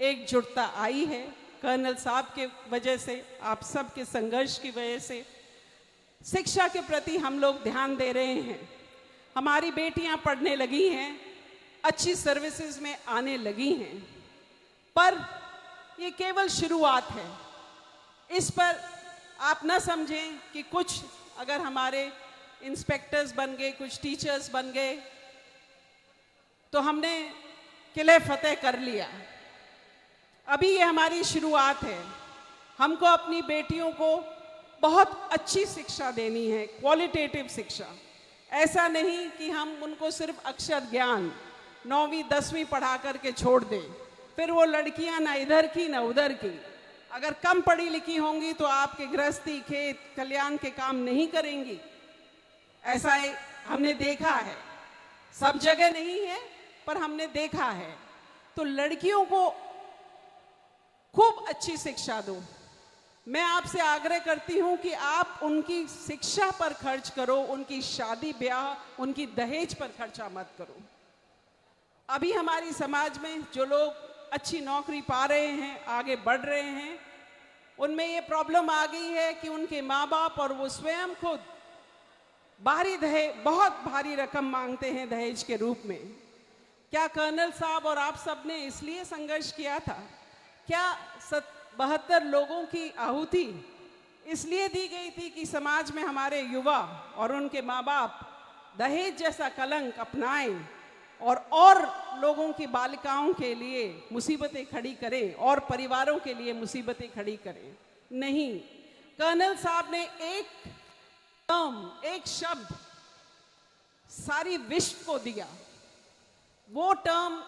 एकजुटता आई है। कर्नल साहब के वजह से, आप सब के संघर्ष की वजह से शिक्षा के प्रति हम लोग ध्यान दे रहे हैं। हमारी बेटियां पढ़ने लगी हैं, अच्छी सर्विसेज में आने लगी हैं, पर ये केवल शुरुआत है। इस पर आप न समझें कि कुछ अगर हमारे इंस्पेक्टर्स बन गए, कुछ टीचर्स बन गए तो हमने किले फतेह कर लिया। अभी ये हमारी शुरुआत है। हमको अपनी बेटियों को बहुत अच्छी शिक्षा देनी है, क्वालिटेटिव शिक्षा। ऐसा नहीं कि हम उनको सिर्फ अक्षर ज्ञान 9वीं 10वीं पढ़ा करके छोड़ दें, फिर वो लड़कियां ना इधर की ना उधर की। अगर कम पढ़ी लिखी होंगी तो आपके गृहस्थी, खेत, कल्याण के काम नहीं करेंगी। ऐसा हमने देखा है, सब जगह नहीं है पर हमने देखा है। तो लड़कियों को खूब अच्छी शिक्षा दो। मैं आपसे आग्रह करती हूं कि आप उनकी शिक्षा पर खर्च करो, उनकी शादी ब्याह, उनकी दहेज पर खर्चा मत करो। अभी हमारी समाज में जो लोग अच्छी नौकरी पा रहे हैं, आगे बढ़ रहे हैं, उनमें ये प्रॉब्लम आ गई है कि उनके माँ बाप और वो स्वयं खुद बाहरी दहेज, बहुत भारी रकम मांगते हैं दहेज के रूप में। क्या कर्नल साहब और आप सब ने इसलिए संघर्ष किया था? क्या 72 लोगों की आहुति इसलिए दी गई थी कि समाज में हमारे युवा और उनके माँ बाप दहेज जैसा कलंक अपनाएं और लोगों की बालिकाओं के लिए मुसीबतें खड़ी करें और परिवारों के लिए मुसीबतें खड़ी करें? नहीं, कर्नल साहब ने एक टर्म, एक शब्द सारी विश्व को दिया। वो term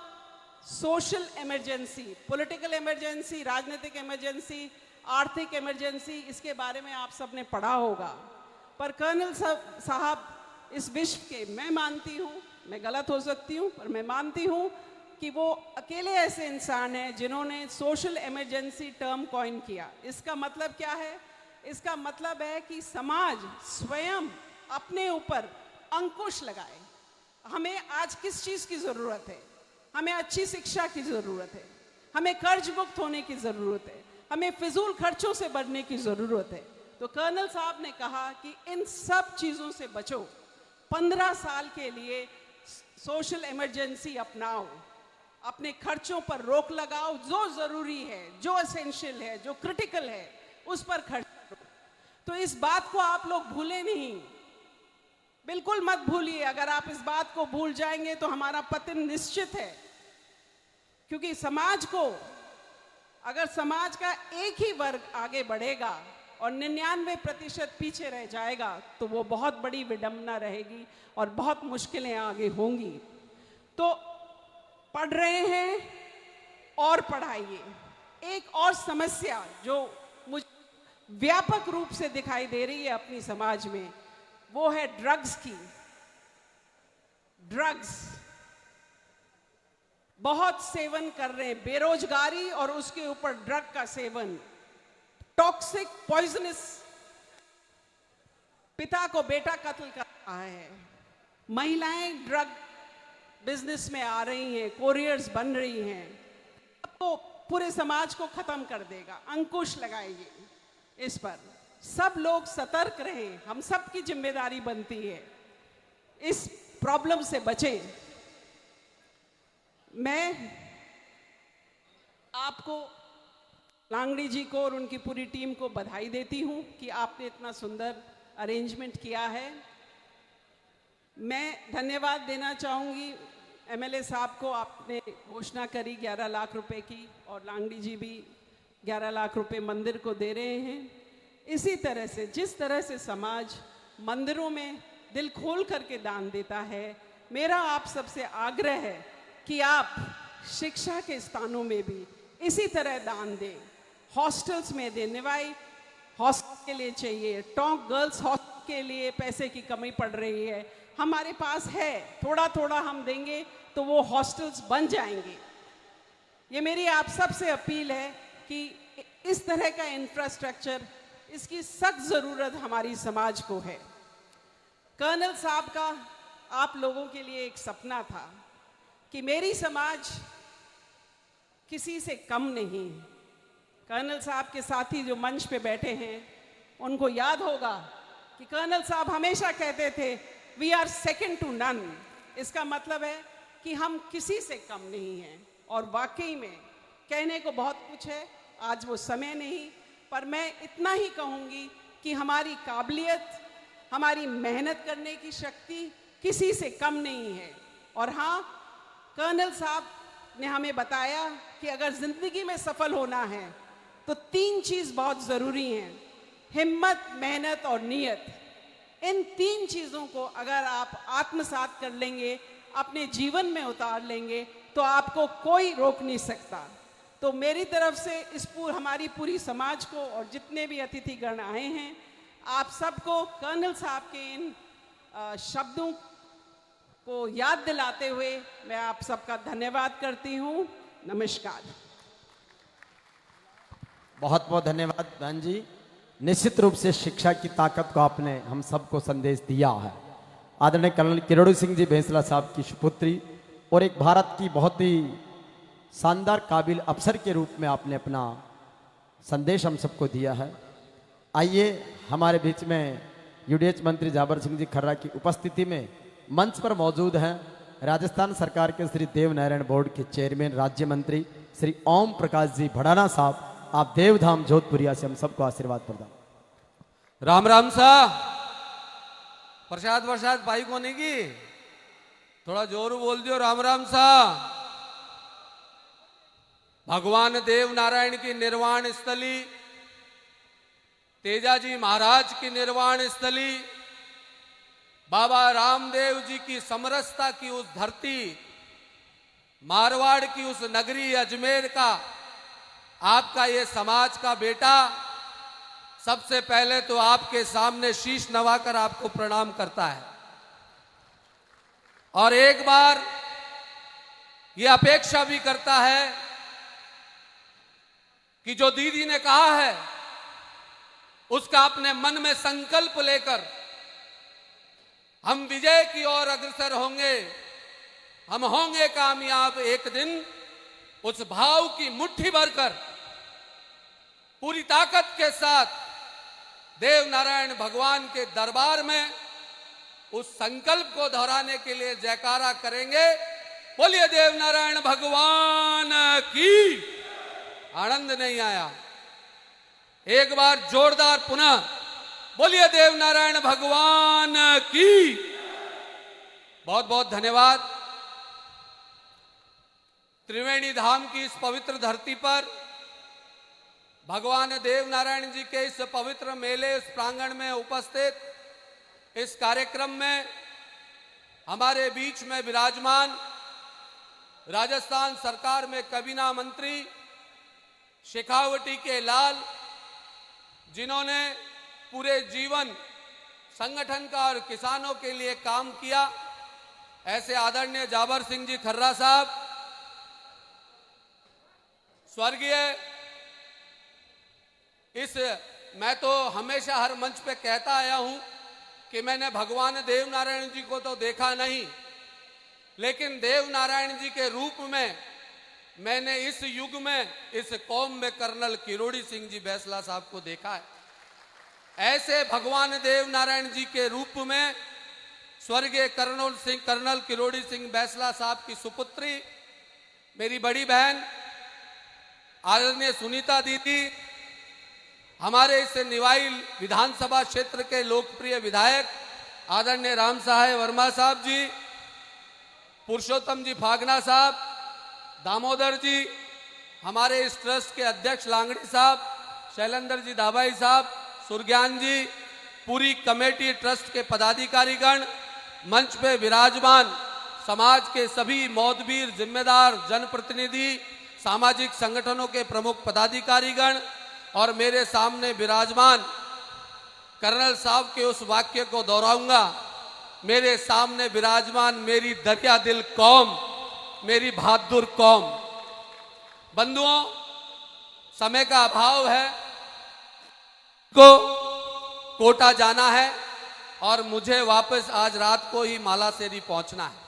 social emergency, political emergency, राजनीतिक इमरजेंसी, आर्थिक इमरजेंसी, इसके बारे में आप सबने पढ़ा होगा। पर कर्नल साहब इस विश्व के, मैं मानती हूँ, मैं गलत हो सकती हूँ पर मैं मानती हूँ कि वो अकेले ऐसे इंसान हैं जिन्होंने सोशल इमरजेंसी टर्म कॉइन किया। इसका मतलब क्या है? इसका मतलब है कि समाज स्वयं अपने ऊपर अंकुश लगाए। हमें आज किस चीज़ की ज़रूरत है? हमें अच्छी शिक्षा की ज़रूरत है, हमें कर्ज मुक्त होने की ज़रूरत है, हमें फिजूल खर्चों से बढ़ने की ज़रूरत है। तो कर्नल साहब ने कहा कि इन सब चीज़ों से बचो, 15 साल के लिए सोशल इमरजेंसी अपनाओ, अपने खर्चों पर रोक लगाओ, जो ज़रूरी है, जो एसेंशियल है, जो क्रिटिकल है, उस पर खर्च करो। तो इस बात को आप लोग भूलें नहीं, बिल्कुल मत भूलिए। अगर आप इस बात को भूल जाएंगे तो हमारा पतन निश्चित है। क्योंकि समाज को, अगर समाज का एक ही वर्ग आगे बढ़ेगा और 99% पीछे रह जाएगा तो वो बहुत बड़ी विडंबना रहेगी और बहुत मुश्किलें आगे होंगी। तो पढ़ रहे हैं और पढ़ाइए। एक और समस्या जो मुझे व्यापक रूप से दिखाई दे रही है अपनी समाज में, वो है ड्रग्स की। ड्रग्स बहुत सेवन कर रहे हैं, बेरोजगारी और उसके ऊपर ड्रग का सेवन, टॉक्सिक, पॉइजनस। पिता को बेटा कत्ल कर रहा है, महिलाएं ड्रग बिजनेस में आ रही हैं, कोरियर्स बन रही हैं। अब तो पूरे समाज को खत्म कर देगा। अंकुश लगाइए इस पर, सब लोग सतर्क रहें, हम सब की जिम्मेदारी बनती है, इस प्रॉब्लम से बचें। मैं आपको, लांगड़ी जी को और उनकी पूरी टीम को बधाई देती हूं कि आपने इतना सुंदर अरेंजमेंट किया है। मैं धन्यवाद देना चाहूँगी एमएलए साहब को। आपने घोषणा करी 11 लाख रुपए की और लांगड़ी जी भी 11 लाख रुपए मंदिर को दे रहे हैं। इसी तरह से, जिस तरह से समाज मंदिरों में दिल खोल करके दान देता है, मेरा आप सबसे आग्रह है कि आप शिक्षा के स्थानों में भी इसी तरह दान दें। हॉस्टल्स में दें। निवाई हॉस्टल के लिए चाहिए, टोंक गर्ल्स हॉस्टल के लिए पैसे की कमी पड़ रही है, हमारे पास है, थोड़ा थोड़ा हम देंगे तो वो हॉस्टल्स बन जाएंगे। ये मेरी आप सबसे अपील है कि इस तरह का इंफ्रास्ट्रक्चर, इसकी सख्त ज़रूरत हमारी समाज को है। कर्नल साहब का आप लोगों के लिए एक सपना था कि मेरी समाज किसी से कम नहीं। कर्नल साहब के साथी जो मंच पे बैठे हैं उनको याद होगा कि कर्नल साहब हमेशा कहते थे we are second to none. इसका मतलब है कि हम किसी से कम नहीं हैं। और वाकई में कहने को बहुत कुछ है, आज वो समय नहीं, पर मैं इतना ही कहूँगी कि हमारी काबिलियत, हमारी मेहनत करने की शक्ति किसी से कम नहीं है। और हाँ, कर्नल साहब ने हमें बताया कि अगर ज़िंदगी में सफल होना है तो 3 चीज़ बहुत ज़रूरी हैं, हिम्मत, मेहनत और नीयत। इन 3 चीज़ों को अगर आप आत्मसात कर लेंगे, अपने जीवन में उतार लेंगे, तो आपको कोई रोक नहीं सकता। तो मेरी तरफ से हमारी पूरी समाज को और जितने भी अतिथिगण आए हैं, आप सबको कर्नल साहब के इन शब्दों को याद दिलाते हुए मैं आप सबका धन्यवाद करती हूँ। नमस्कार। बहुत बहुत धन्यवाद बहन जी। निश्चित रूप से शिक्षा की ताकत को आपने हम सबको संदेश दिया है। आदरणीय कर्नल किरोड़ी सिंह जी बैंसला साहब की सुपुत्री और एक भारत की बहुत ही शानदार काबिल अफसर के रूप में आपने अपना संदेश हम सबको दिया है। आइए हमारे बीच में यूडीएच मंत्री जाबर सिंह जी खर्रा की उपस्थिति में मंच पर मौजूद हैं राजस्थान सरकार के श्री देव नारायण बोर्ड के चेयरमैन राज्य मंत्री श्री ओम प्रकाश जी भड़ाना साहब। आप देवधाम जोधपुरिया से हम सबको आशीर्वाद प्रदान। राम राम सा प्रसाद प्रसाद भाई को नहीं की थोड़ा जोर बोल दियो। राम राम सा। भगवान देव नारायण की निर्वाण स्थली, तेजाजी महाराज की निर्वाण स्थली, बाबा रामदेव जी की समरसता की उस धरती, मारवाड़ की उस नगरी अजमेर का आपका ये समाज का बेटा सबसे पहले तो आपके सामने शीश नवाकर आपको प्रणाम करता है और एक बार ये अपेक्षा भी करता है कि जो दीदी ने कहा है उसका अपने मन में संकल्प लेकर हम विजय की ओर अग्रसर होंगे, हम होंगे कामयाब एक दिन। उस भाव की मुट्ठी भरकर पूरी ताकत के साथ देव नारायण भगवान के दरबार में उस संकल्प को दोहराने के लिए जयकारा करेंगे। बोलिए देव नारायण भगवान की। आनंद नहीं आया? एक बार जोरदार पुनः बोलिए देव नारायण भगवान की। बहुत बहुत धन्यवाद। त्रिवेणी धाम की इस पवित्र धरती पर भगवान देव नारायण जी के इस पवित्र मेले, इस प्रांगण में उपस्थित इस कार्यक्रम में हमारे बीच में विराजमान राजस्थान सरकार में कैबिनेट मंत्री शेखावटी के लाल, जिन्होंने पूरे जीवन संगठन का और किसानों के लिए काम किया, ऐसे आदरणीय जाबर सिंह जी खर्रा साहब, स्वर्गीय मैं तो हमेशा हर मंच पे कहता आया हूं कि मैंने भगवान देव नारायण जी को तो देखा नहीं, लेकिन देव नारायण जी के रूप में मैंने इस युग में, इस कौम में कर्नल किरोड़ी सिंह जी बैंसला साहब को देखा है। ऐसे भगवान देव नारायण जी के रूप में स्वर्गीय कर्नल किरोड़ी सिंह बैंसला साहब की सुपुत्री मेरी बड़ी बहन आदरणीय सुनीता दीदी, हमारे इस निवाई विधानसभा क्षेत्र के लोकप्रिय विधायक आदरणीय राम साहेब वर्मा साहब जी, पुरुषोत्तम जी फागना साहब, दामोदर जी, हमारे इस ट्रस्ट के अध्यक्ष लांगड़ी साहब, शैलेंद्र जी दाबाई साहब, सुरज्ञान जी, पूरी कमेटी ट्रस्ट के पदाधिकारीगण, मंच पे विराजमान समाज के सभी मौदवीर, जिम्मेदार जनप्रतिनिधि, सामाजिक संगठनों के प्रमुख पदाधिकारीगण और मेरे सामने विराजमान कर्नल साहब के उस वाक्य को दोहराऊंगा, मेरे सामने विराजमान मेरी दरिया दिल कौम, मेरी बहादुर कौम। बंधुओं, समय का अभाव है, को कोटा जाना है और मुझे वापस आज रात को ही मालासेरी पहुंचना है।